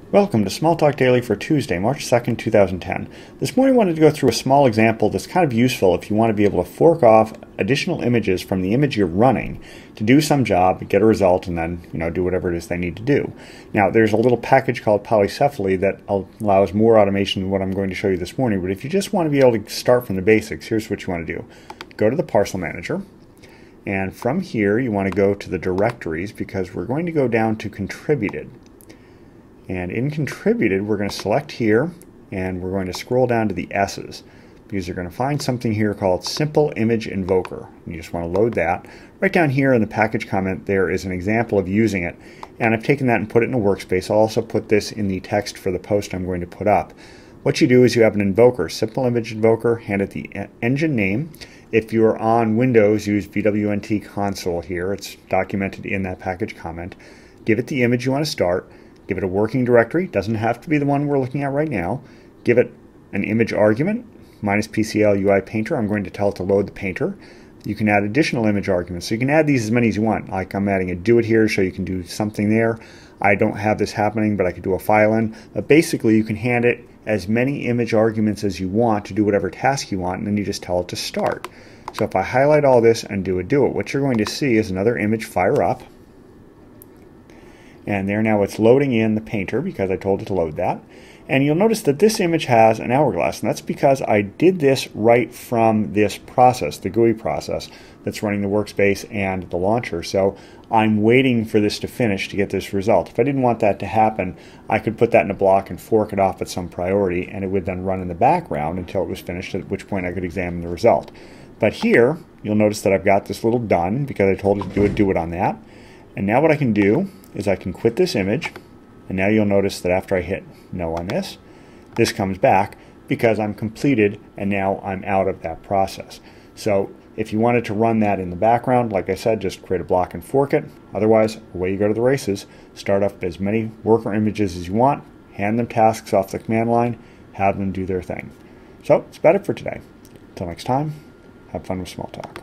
Welcome to Smalltalk Daily for Tuesday, March 2nd, 2010. This morning I wanted to go through a small example that's kind of useful if you want to be able to fork off additional images from the image you're running to do some job, get a result, and then do whatever it is they need to do. Now there's a little package called polycephaly that allows more automation than what I'm going to show you this morning, but if you just want to be able to start from the basics, here's what you want to do. Go to the parcel manager, and from here you want to go to the directories because we're going to go down to contributed. And in contributed, we're going to select here, and we're going to scroll down to the S's because you're going to find something here called Simple Image Invoker. And you just want to load that. Right down here in the package comment, there is an example of using it. And I've taken that and put it in a workspace. I'll also put this in the text for the post I'm going to put up. What you do is you have an invoker, Simple Image Invoker, hand it the engine name. If you're on Windows, use VWNT console here. It's documented in that package comment. Give it the image you want to start. Give it a working directory. Doesn't have to be the one we're looking at right now. Give it an image argument, -PCL UI painter. I'm going to tell it to load the painter. You can add additional image arguments. So you can add these as many as you want. Like I'm adding a do it here so you can do something there. I don't have this happening, but I could do a file in. But basically you can hand it as many image arguments as you want to do whatever task you want, and then you just tell it to start. So if I highlight all this and do it, what you're going to see is another image fire up. And there now it's loading in the painter because I told it to load that. And you'll notice that this image has an hourglass, and that's because I did this right from this process, the GUI process that's running the workspace and the launcher. So I'm waiting for this to finish to get this result. If I didn't want that to happen, I could put that in a block and fork it off at some priority, and it would then run in the background until it was finished, at which point I could examine the result. But here, you'll notice that I've got this little done because I told it to do it on that. And now what I can do is I can quit this image, and now you'll notice that after I hit no on this, this comes back because I'm completed and now I'm out of that process. So if you wanted to run that in the background, like I said, just create a block and fork it. Otherwise, away you go to the races. Start up as many worker images as you want, hand them tasks off the command line, have them do their thing. So that's about it for today. Until next time, have fun with Smalltalk.